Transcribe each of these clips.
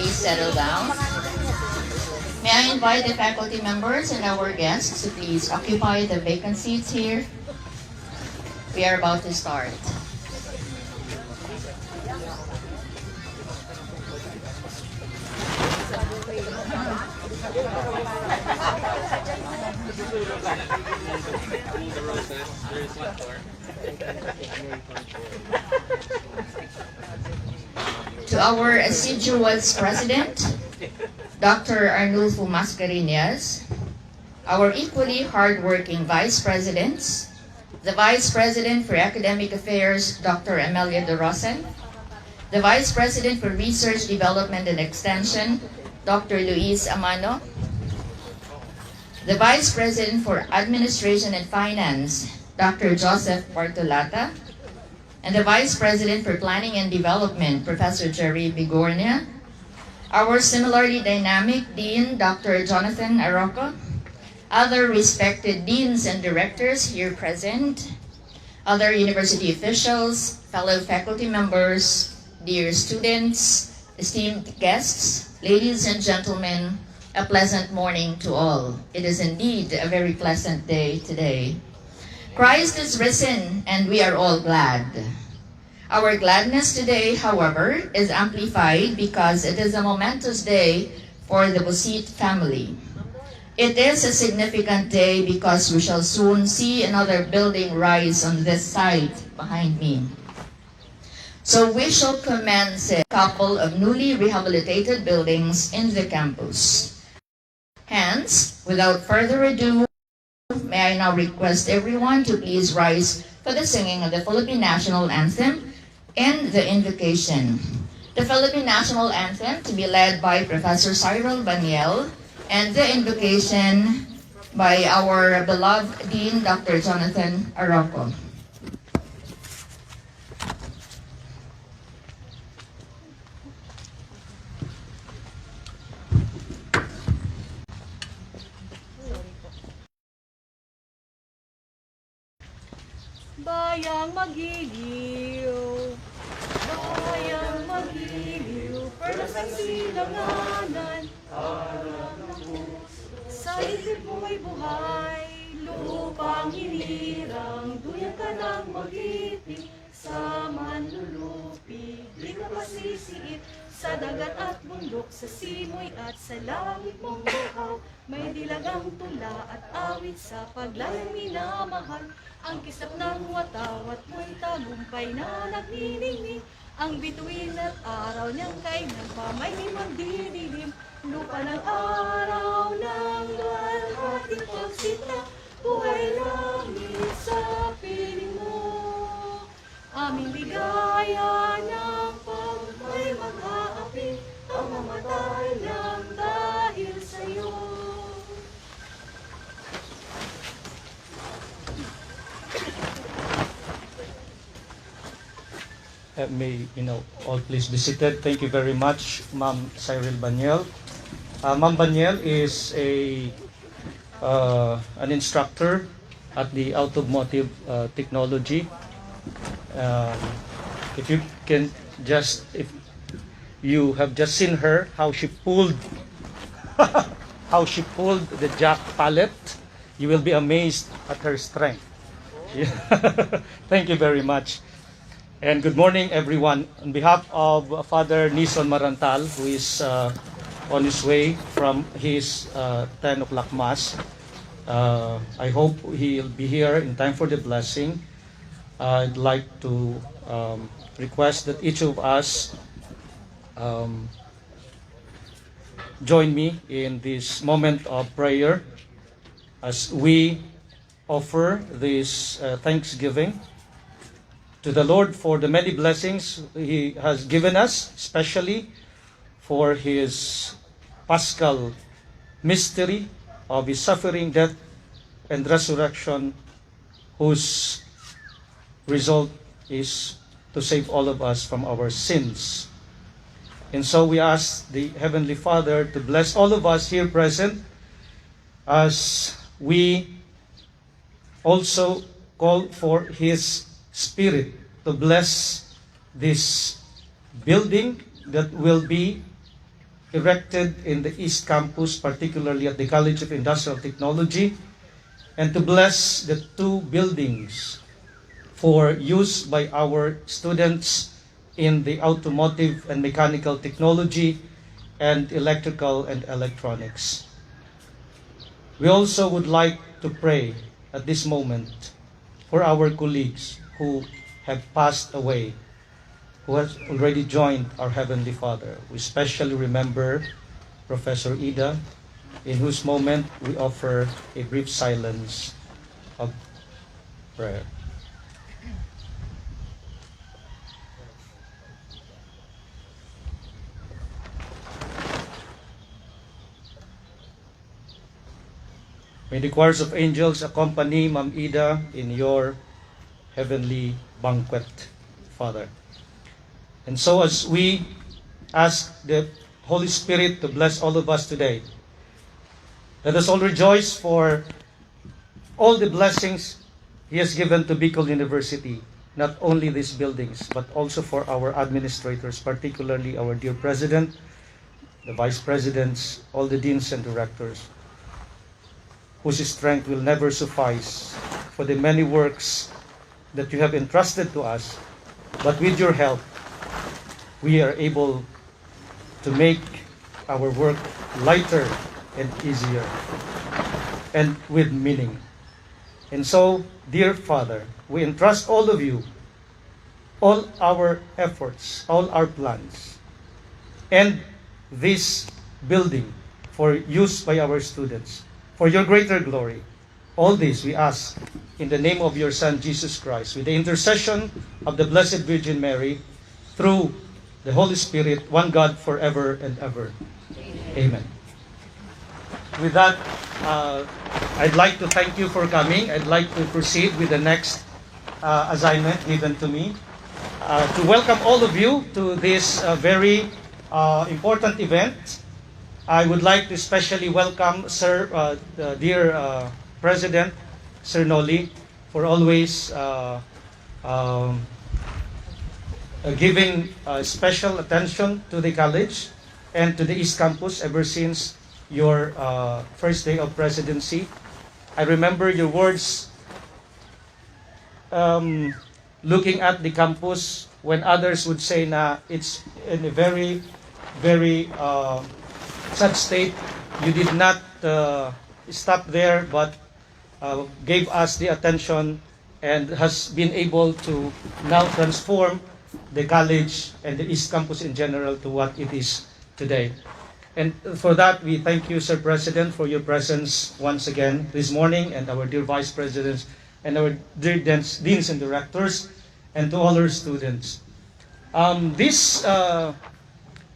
please settle down. May I invite the faculty members and our guests to please occupy the vacant seats here. We are about to start. To our assiduous president, Dr. Arnulfo Mascarenhas, our equally hardworking vice presidents, the Vice President for Academic Affairs, Dr. Amelia De Rosen, the Vice President for Research, Development and Extension, Dr. Luis Amano, the Vice President for Administration and Finance, Dr. Joseph Portolata, and the Vice President for Planning and Development, Professor Jerry Bigornia, our similarly dynamic Dean, Dr. Jonathan Arroco, other respected deans and directors here present, other university officials, fellow faculty members, dear students, esteemed guests, ladies and gentlemen, a pleasant morning to all. It is indeed a very pleasant day today. Christ is risen, and we are all glad. Our gladness today, however, is amplified because it is a momentous day for the BUCIT family. It is a significant day because we shall soon see another building rise on this site behind me. So we shall commence a couple of newly rehabilitated buildings in the campus. Hence, without further ado, may I now request everyone to please rise for the singing of the Philippine National Anthem and the invocation. The Philippine National Anthem to be led by Professor Cyril Baniel and the invocation by our beloved Dean, Dr. Jonathan Arroco. Bayang magiliw, bayang magiliw, pero sa silanganan, sa isip mo'y buhay, lupang hinirang, duyan ka ng mag-ibig, sa manlulupi, di ka masisiit, sa dagat at bundok, sa simoy at sa langit mong buhaw, may dilagang tula at awit sa paglayang minamahal. Ang kisap ng watawat mo'y tagumpay na nagniningning. Ang bituin at araw niyang kay nagpamay magdidilim. Lupa ng araw ng luwalhati pagsita, buhay langit sa piling mo. Aming ligaya ng pagmay mag-aapi, ang mamatay lang dahil sa'yo. May all please be seated. Thank you very much, Ma'am Cyril Baniel. Ma'am Baniel is an instructor at the Automotive Technology. If you have just seen her, how she pulled the jack pallet, you will be amazed at her strength. Thank you very much. And good morning, everyone. On behalf of Father Nison Marantal, who is on his way from his 10 o'clock Mass, I hope he'll be here in time for the blessing. I'd like to request that each of us join me in this moment of prayer as we offer this thanksgiving to the Lord for the many blessings He has given us, especially for His Paschal mystery of His suffering, death, and resurrection, whose result is to save all of us from our sins. And so we ask the Heavenly Father to bless all of us here present as we also call for His Spirit to bless this building that will be erected in the East Campus, particularly at the College of Industrial Technology, and to bless the 2 buildings for use by our students in the automotive and mechanical technology and electrical and electronics. We also would like to pray at this moment for our colleagues who have passed away, who has already joined our Heavenly Father. We especially remember Professor Ida, in whose moment we offer a brief silence of prayer. May the choirs of angels accompany Ma'am Ida in your heavenly banquet, Father. And so as we ask the Holy Spirit to bless all of us today, let us all rejoice for all the blessings He has given to Bicol University, not only these buildings, but also for our administrators, particularly our dear President, the Vice Presidents, all the Deans and Directors, whose strength will never suffice for the many works that you have entrusted to us. But with your help, we are able to make our work lighter and easier and with meaning. And so, dear Father, we entrust all of you, all our efforts, all our plans, and this building for use by our students, for your greater glory. All this we ask in the name of your Son, Jesus Christ, with the intercession of the Blessed Virgin Mary, through the Holy Spirit, one God forever and ever. Amen. With that, I'd like to thank you for coming. I'd like to proceed with the next assignment given to me, to welcome all of you to this very important event. I would like to especially welcome Sir, the dear President, Sir Noli, for always giving special attention to the college and to the East Campus ever since your first day of presidency. I remember your words looking at the campus when others would say na it's in a very, very sad state. You did not stop there, but gave us the attention and has been able to now transform the college and the East Campus in general to what it is today. And for that, we thank you, Sir President, for your presence once again this morning, and our dear Vice Presidents and our dear Deans and Directors, and to all our students. This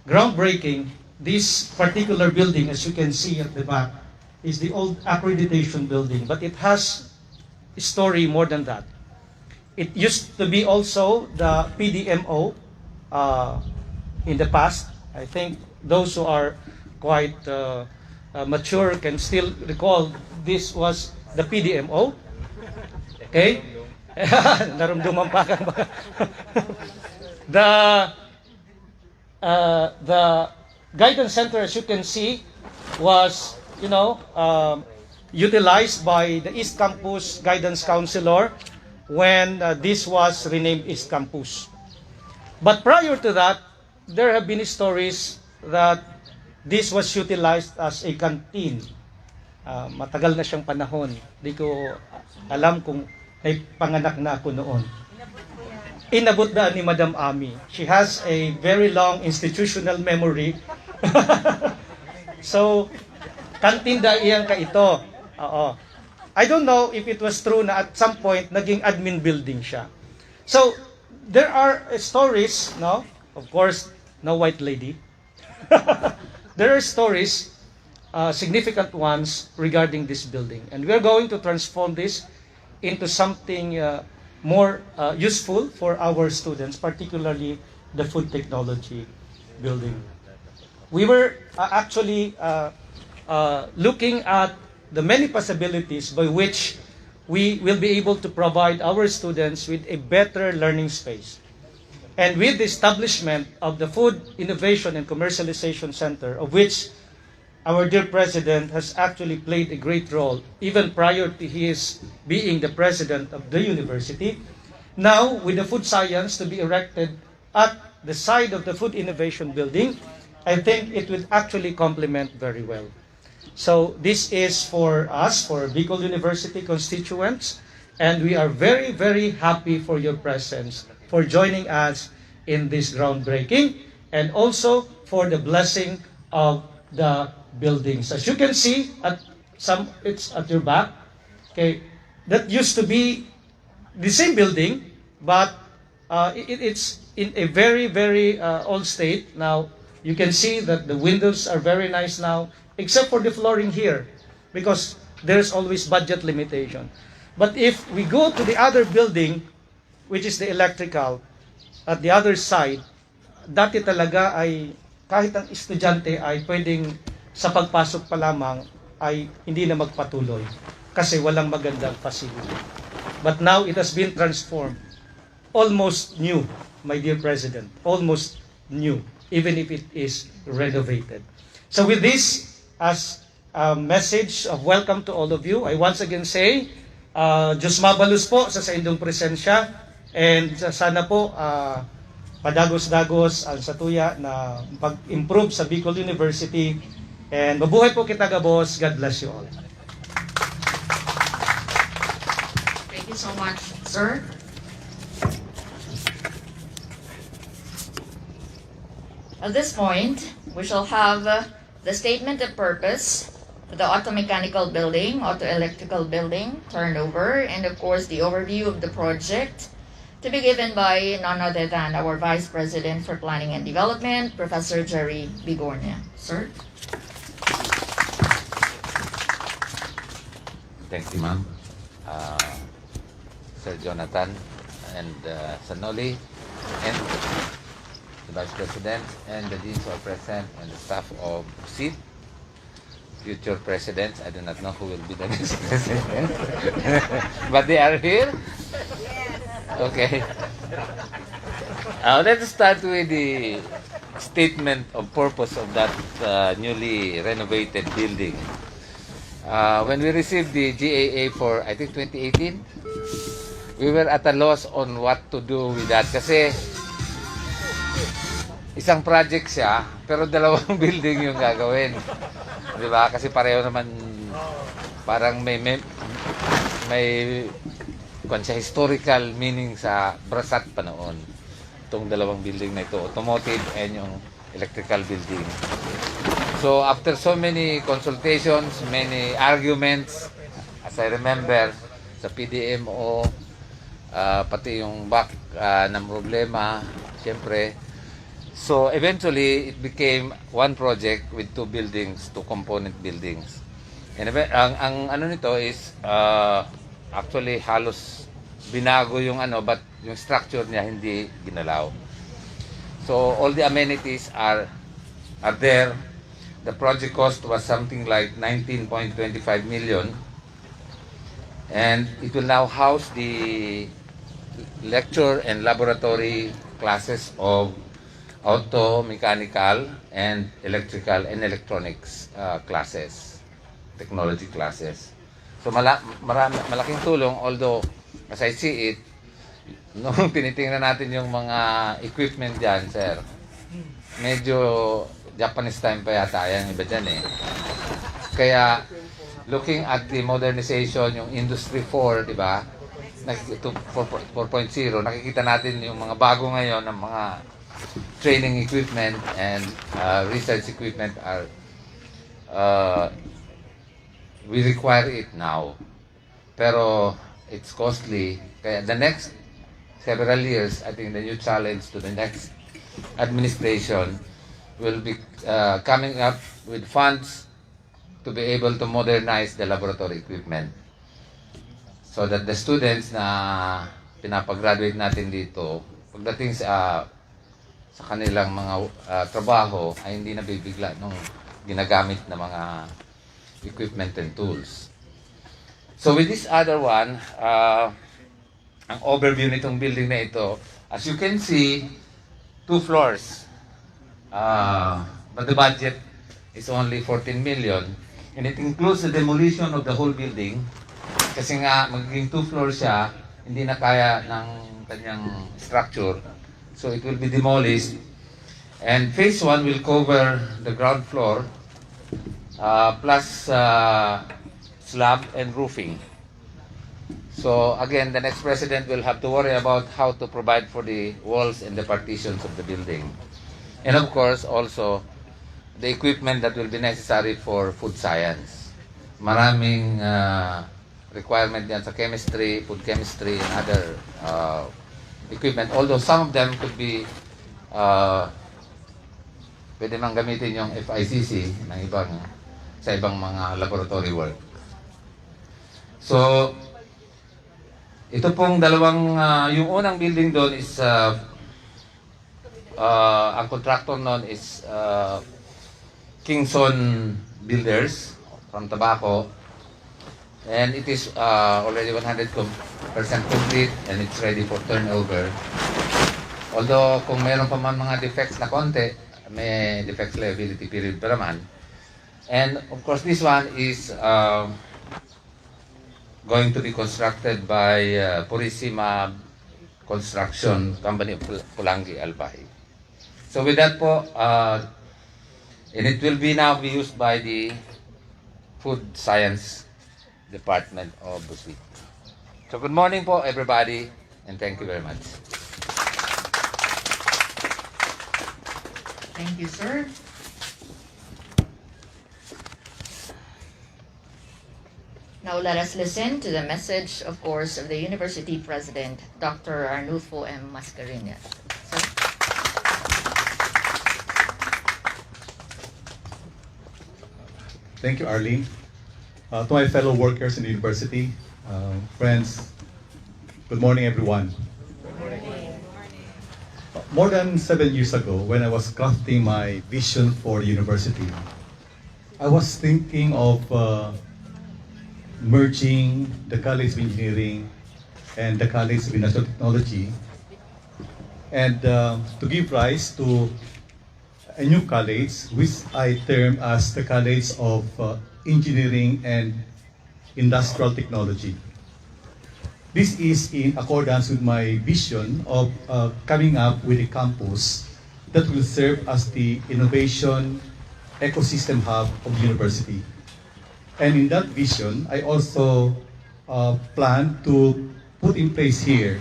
groundbreaking, this particular building, as you can see at the back, is the old accreditation building, but it has a story more than that. It used to be also the PDMO in the past. I think those who are quite mature can still recall this was the PDMO. Okay? Narumduman pa ka ba? The guidance center, as you can see, was utilized by the East Campus Guidance Counselor when this was renamed East Campus. But prior to that, there have been stories that this was utilized as a canteen. Matagal na siyang panahon. Di ko alam kung may panganak na ako noon. Inabot na ni Madam Ami. She has a very long institutional memory. So, kantinda iyang ka ito. Oo. I don't know if it was true na at some point naging admin building siya. So, there are stories, no? Of course, no white lady. There are stories, significant ones regarding this building. And we're going to transform this into something more useful for our students, particularly the food technology building. We were actually looking at the many possibilities by which we will be able to provide our students with a better learning space. And with the establishment of the Food Innovation and Commercialization Center, of which our dear President has actually played a great role, even prior to his being the President of the university, now with the food science to be erected at the side of the Food Innovation Building, I think it would actually complement very well. So this is for us, for Bicol University constituents, and we are very, very happy for your presence, for joining us in this groundbreaking, and also for the blessing of the buildings. As you can see, it's at your back. Okay, that used to be the same building, but it's in a very, very old state. Now, you can see that the windows are very nice now, except for the flooring here, because there's always budget limitation. But if we go to the other building, which is the electrical, at the other side, dati talaga ay kahit ang estudyante ay pwedeng sa pagpasok pa lamang ay hindi na magpatuloy kasi walang magandang facility. But now it has been transformed. Almost new, my dear President. Almost new, even if it is renovated. So with this, as a message of welcome to all of you, I once again say, Diyos mabalus po sa indong presensya, and sana po padagos-dagos ang satuya na pag-improve sa Bicol University, and mabuhay po kita gabos. God bless you all. Thank you so much, sir. At this point, we shall have the statement of purpose for the auto-mechanical building, auto-electrical building turnover, and of course the overview of the project to be given by none other than our Vice President for Planning and Development, Professor Jerry Bigornia. Sir? Thank you, ma'am. Sir Jonathan and Sanoli, and the Vice President, and the Deans who are present, and the staff of BUCIT, future presidents. I do not know who will be the next president, but they are here. Okay. Let's start with the statement of purpose of that newly renovated building. When we received the GAA for, I think, 2018, we were at a loss on what to do with that. Kasi isang project siya, pero dalawang building yung gagawin. Di ba? Kasi pareho naman, parang may siya historical meaning sa Brasat pa noon. Itong dalawang building na ito, automotive and yung electrical building. So after so many consultations, many arguments, as I remember, sa PDMO, pati yung back ng problema, siyempre. So eventually, it became one project with two buildings, two component buildings. And ang ano nito is, actually halos binago yung but yung structure niya hindi ginalaw. So all the amenities are there. The project cost was something like 19.25 million, and it will now house the lecture and laboratory classes of auto, mechanical, and electrical and electronics classes, technology classes. So malaking tulong, although as I see it, nung tinitingnan natin yung mga equipment dyan, sir, medyo Japanese time pa yata yan, iba dyan eh. Kaya looking at the modernization, yung Industry 4, di ba? 4.0, nakikita natin yung mga bago ngayon ng mga training equipment and research equipment are we require it now. Pero it's costly. Kaya the next several years, I think the new challenge to the next administration will be coming up with funds to be able to modernize the laboratory equipment so that the students na pinapag-graduate natin dito, pagdating sa kanilang mga trabaho ay hindi nabibigla nung ginagamit na mga equipment and tools. So with this other one, ang overview nitong building na ito, as you can see, 2 floors. But the budget is only 14 million. And it includes the demolition of the whole building. Kasi nga, magiging 2 floors siya, hindi na kaya ng kanyang structure. So it will be demolished. And phase 1 will cover the ground floor plus slab and roofing. So again, the next president will have to worry about how to provide for the walls and the partitions of the building. And of course, also, the equipment that will be necessary for food science. Maraming requirement yan sa chemistry, food chemistry, and other equipment. Although some of them could be pwede mang gamitin yung FICC ng sa ibang mga laboratory work. So, ito pong dalawang, yung unang building doon is, ang contractor noon is Kingston Builders from Tabaco. And it is already 100% complete and it's ready for turnover. Although kung meron pa man mga defects na konti, may defects liability period pa naman. And of course this one is going to be constructed by Purisima Construction Company of Bldg, Albay. So with that po, and it will be now be used by the Food Science Department of BUCIT. So good morning po everybody and thank you very much. Thank you, sir. Now let us listen to the message, of course, of the University President, Dr. Arnulfo M. Mascarenhas. Sir? Thank you, Arlene. To my fellow workers in the university, friends, good morning, everyone. Good morning. More than 7 years ago, when I was crafting my vision for the university, I was thinking of merging the College of Engineering and the College of Industrial Technology, and to give rise to a new college, which I term as the College of Engineering and Industrial Technology. This is in accordance with my vision of coming up with a campus that will serve as the innovation ecosystem hub of the university. And in that vision, I also plan to put in place here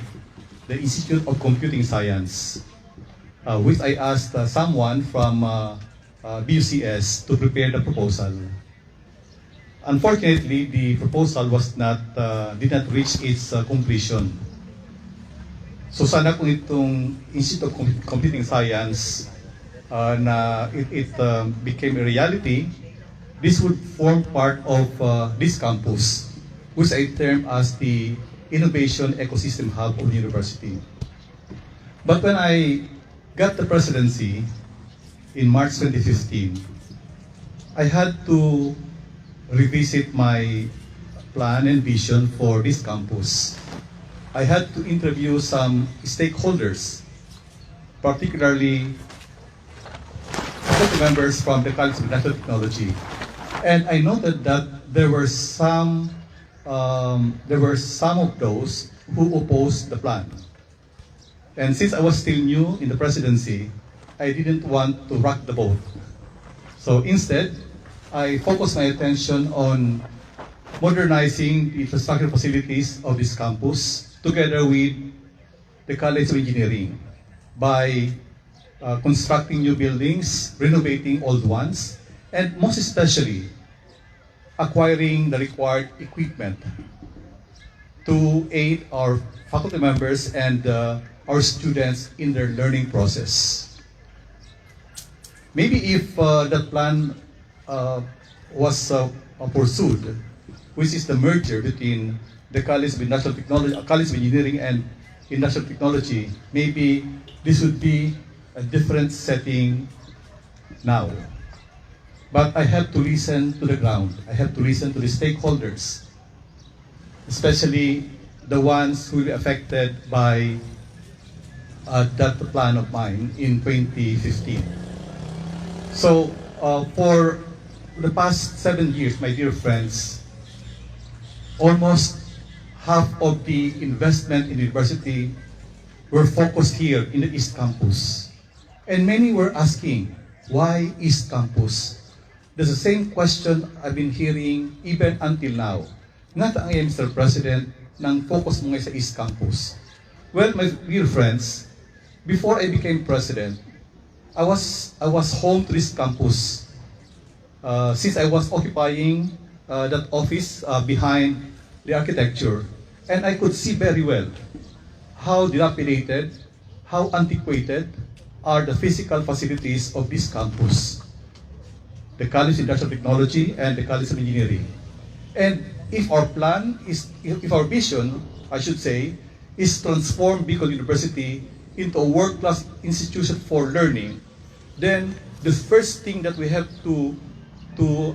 the Institute of Computing Science, which I asked someone from BUCS to prepare the proposal. Unfortunately, the proposal did not reach its completion. So sana kung itong Institute of Computing Science it became a reality, this would form part of this campus, which I term as the Innovation Ecosystem Hub of the university. But when I got the presidency in March 2015, I had to revisit my plan and vision for this campus. I had to interview some stakeholders, particularly faculty members from the College of Industrial Technology. And I noted that there were some of those who opposed the plan. And since I was still new in the presidency, I didn't want to rock the boat. So instead, I focused my attention on modernizing the infrastructure facilities of this campus together with the College of Engineering by constructing new buildings, renovating old ones, and most especially acquiring the required equipment to aid our faculty members and our students in their learning process. Maybe if that plan was pursued, which is the merger between the College of Industrial Technology, College of Engineering and Industrial Technology, maybe this would be a different setting now. But I have to listen to the ground. I have to listen to the stakeholders, especially the ones who will be affected by that plan of mine in 2015. So for the past 7 years, my dear friends, almost half of the investment in the university were focused here in the East Campus. And many were asking, why East Campus? That's the same question I've been hearing even until now. Nga taangay, Mr. President, nang focus mo ngayon sa East Campus. Well, my dear friends, before I became president, I was home to this campus since I was occupying that office behind the architecture, and I could see very well how dilapidated, how antiquated are the physical facilities of this campus, the College of Industrial Technology and the College of Engineering. And if our plan is, if our vision, I should say, is to transform Bicol University into a world-class institution for learning, then the first thing that we have to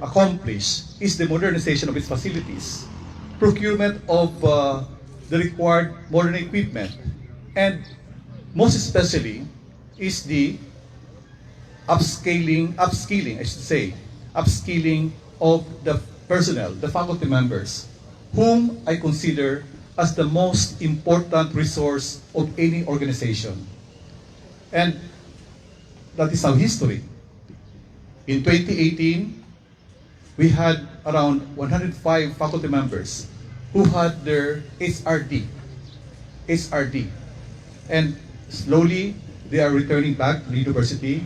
accomplish is the modernization of its facilities, procurement of the required modern equipment, and most especially is the upskilling, I should say, upskilling of the personnel, the faculty members, whom I consider as the most important resource of any organization. And that is our history. In 2018, we had around 105 faculty members who had their HRD. And slowly, they are returning back to the university.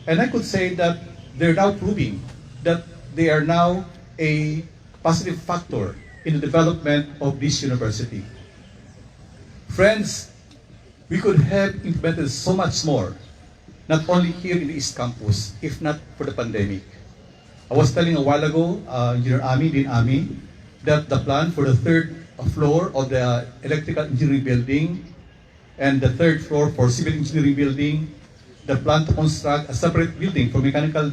And I could say that they're now proving that they are now a positive factor in the development of this university. Friends, we could have implemented so much more, not only here in the East Campus, if not for the pandemic. I was telling a while ago, Engineer Dean Ami, that the plan for the third floor of the electrical engineering building and the third floor for civil engineering building, the plan to construct a separate building for mechanical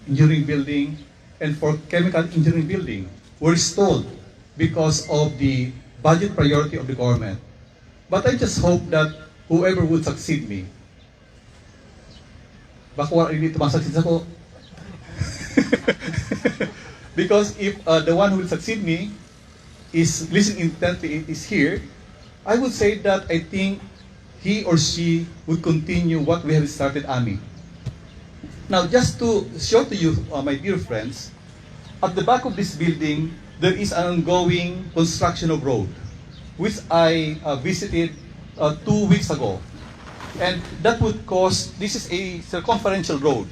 engineering building and for chemical engineering building were stalled because of the budget priority of the government. But I just hope that whoever would succeed me, baka wala rin dito succeed ako. Because if the one who will succeed me is listening intently, is here, I would say that I think he or she would continue what we have started, Ami. Now, just to show to you, my dear friends, at the back of this building, there is an ongoing construction of road, which I visited 2 weeks ago. And that would cost, this is a circumferential road,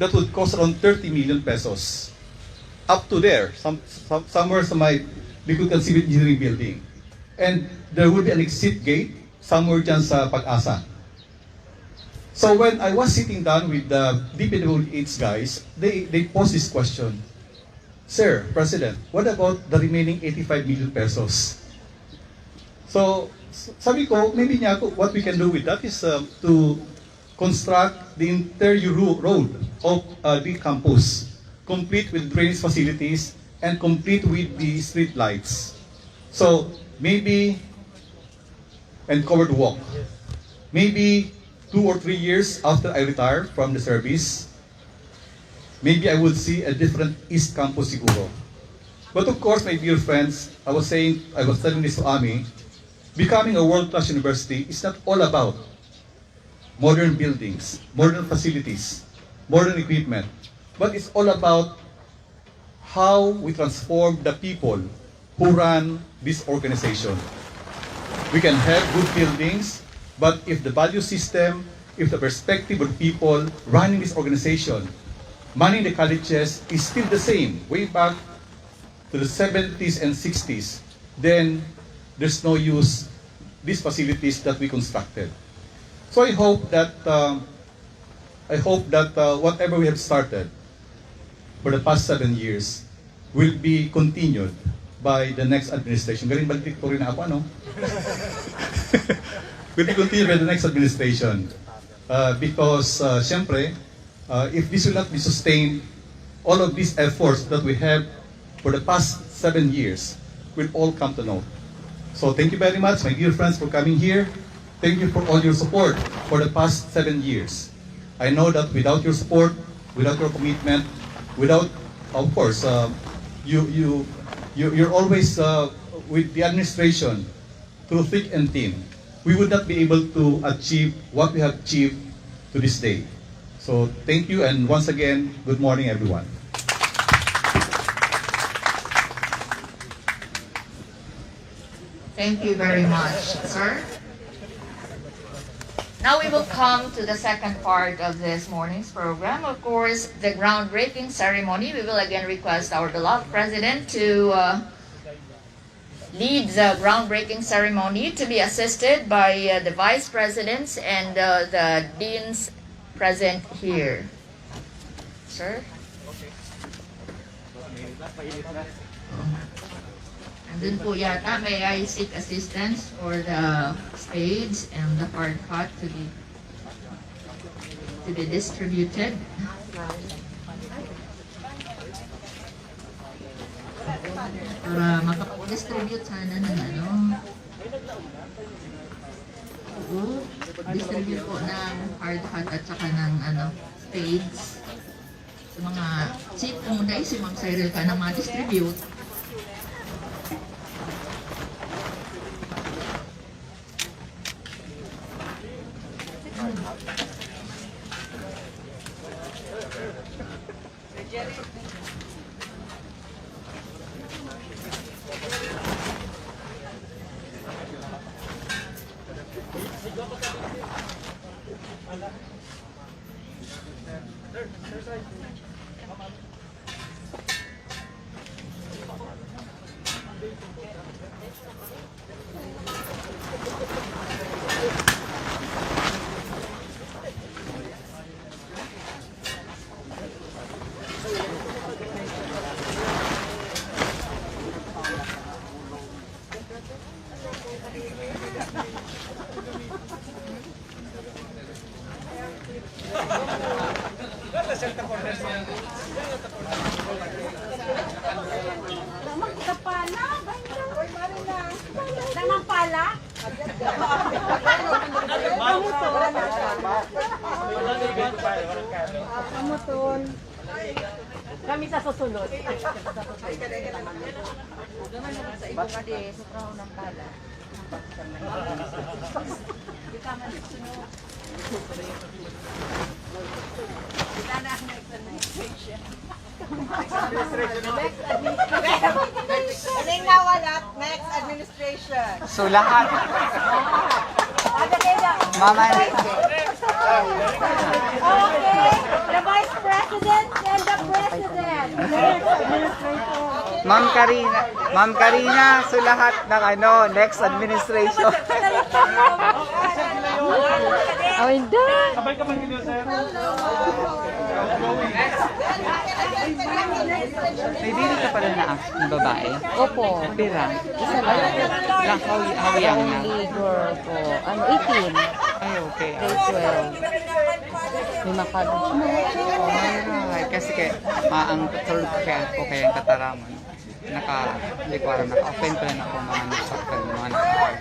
that would cost around 30 million pesos. Up to there, somewhere sa my Bicol Civil Engineering Building. And there will be an exit gate somewhere dyan sa Pag-asa. So when I was sitting down with the DPWH guys, they posed this question. Sir, President, what about the remaining 85 million pesos? So sabi ko, maybe niya ako, what we can do with that is to construct the entire road of the campus, complete with drainage facilities and complete with the street lights. So maybe, and covered walk. Maybe 2 or 3 years after I retire from the service, maybe I would see a different East Campus siguro. But of course, my dear friends, I was telling this to Ami, becoming a world-class university is not all about modern buildings, modern facilities, modern equipment, but it's all about how we transform the people who run this organization. We can have good buildings, but if the value system, if the perspective of people running this organization, manning the colleges is still the same, way back to the 70s and 60s, then there's no use these facilities that we constructed. So I hope that whatever we have started for the past 7 years will be continued by the next administration. Galing balik ko rin ako, ano? Will be continued by the next administration. Because, syempre, if this will not be sustained, all of these efforts that we have for the past 7 years will all come to naught. So thank you very much, my dear friends, for coming here. thank you for all your support for the past 7 years. I know that without your support, without your commitment, without, of course, you're always with the administration through thick and thin. We would not be able to achieve what we have achieved to this day. So thank you, and once again, good morning, everyone. Thank you very much, sir. Now we will come to the second part of this morning's program. Of course, the groundbreaking ceremony. We will again request our beloved President to lead the groundbreaking ceremony, to be assisted by the Vice Presidents and the Deans present here. Sir? Andun po yata, may I seek assistance for the spades and the hard cut to be distributed. Para makapag-distribute sana ng distribute po ng hard cut at saka ng spades. Sa mga chip, kung dahil si Ma'am Cyril ka na ma-distribute, Tamang pala? Kamuton. Kami sa susunod. Baka di, sobrang ng pala. Di ka man susunod. Kita na ang next administration. Kaling nawalat, next administration. So lahat. Mama. Okay, the Vice President and the President. Ma'am Karina, so lahat ng next administration. Oh, hindi. Sabay ka man yun, sir. May bili ka pala na babae? Opo. Pira? Isa lang. Lang hawiyang na. Girl po. 18. Ay, okay. Grade 12. May makado. Alright. Kasi ang third kaya ko kaya yung kataraman. Hindi ko alam, naka-open ko na ako mga nasaktan, mga naka-hard.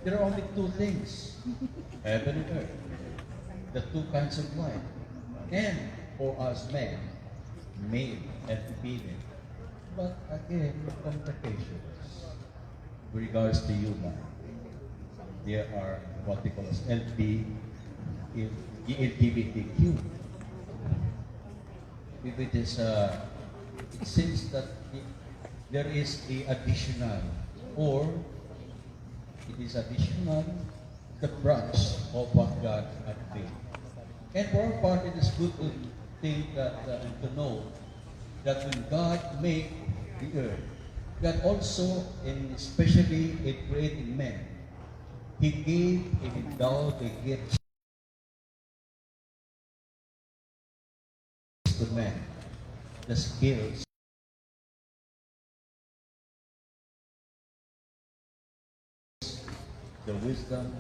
there are only two things, heaven and earth, the two kinds of life. And for us men, male and female. But again, complications with regards to human. There are what they call as LGBTQ. If it is, it seems that there is a additional, or it is additional, the branch of what God had made. And for our part, it is good to think that, and to know that when God made the earth, God also, and especially in creating man, He gave and endowed the gifts to man, the skills, the wisdom,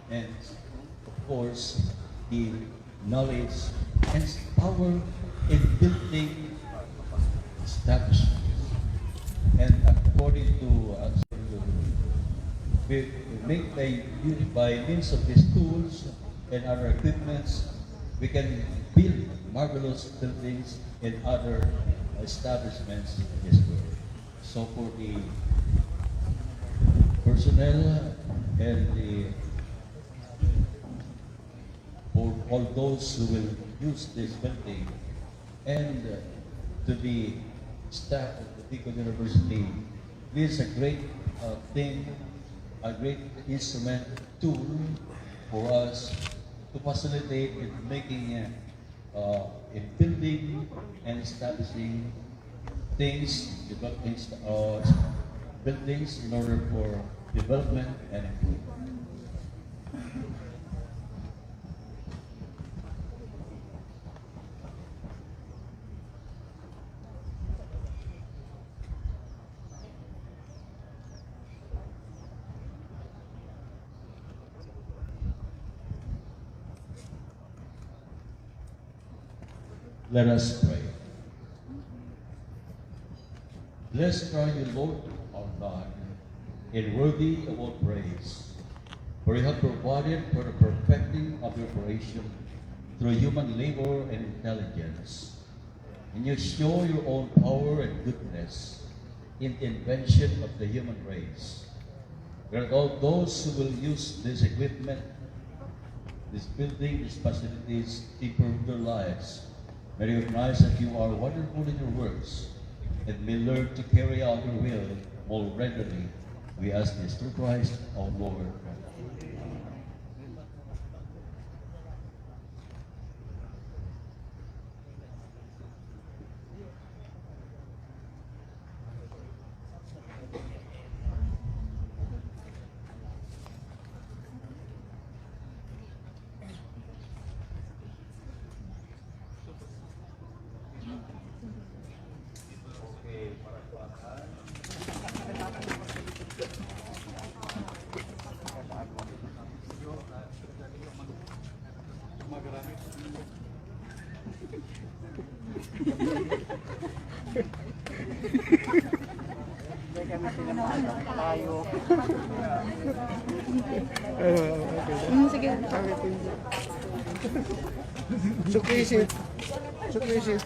and of course, the knowledge and power in building establishments. And according to we make by means of these tools and other equipments, we can build marvelous buildings and other establishments in this world. So for the personnel and for all those who will use this building and to the staff of the Bicol University, this is a great thing, a great instrument, tool for us to facilitate in making in building and establishing things, developing buildings in order for development and improvement. Let us pray. Blessed are you, Lord our God, and worthy of all praise, for you have provided for the perfecting of your creation through human labor and intelligence, and you show your own power and goodness in the invention of the human race. Grant all those who will use this equipment, this building, these facilities, to improve their lives, may recognize that you are wonderful in your works, and may learn to carry out your will more readily. We ask this through Christ our Lord. Tayo. Sige. Sukrisit. Sukrisit.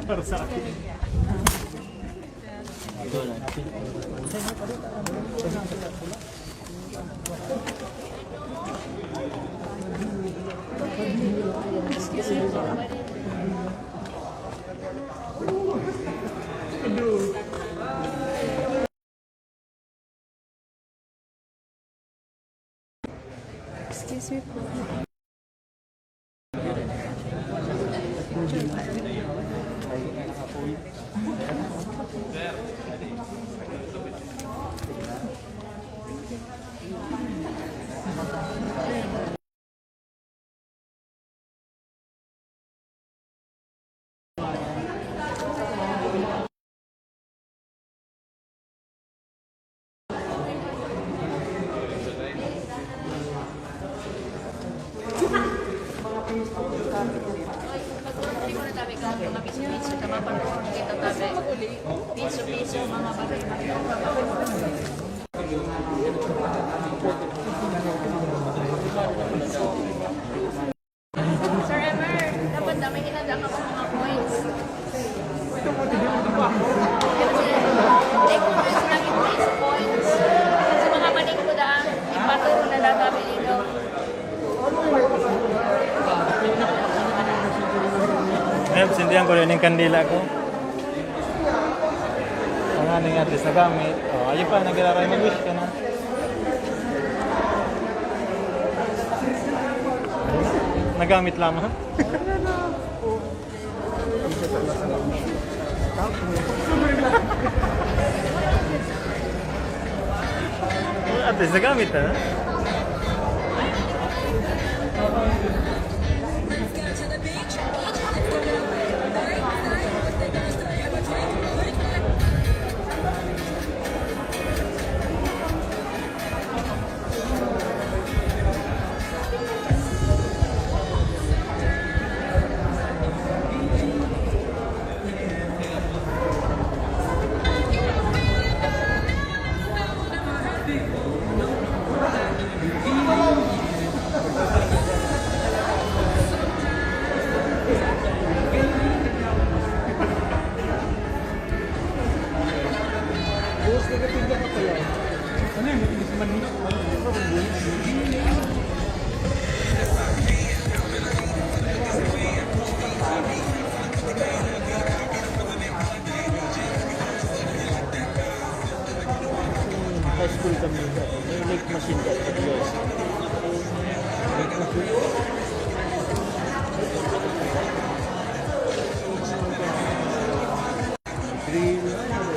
Para sa akin. Excuse me po. Excuse me po. mapanood kita tabi. Piso-piso, mga bagay-bagay. Sir Emer, dapat dami hinanda ka pa mga points. Take points lang yung place points. Sa mga maning ko daan, ipaturo na databi dito. Ngayon, sindihan ko rin yung kandila ko. Ang aning at least nagamit. Oh, ayun pa, nag-aaral mag-wish ka na. Nagamit lamang. At least nagamit ha. High school kami. May lake machine ka. Yes. Lake machine. Grill.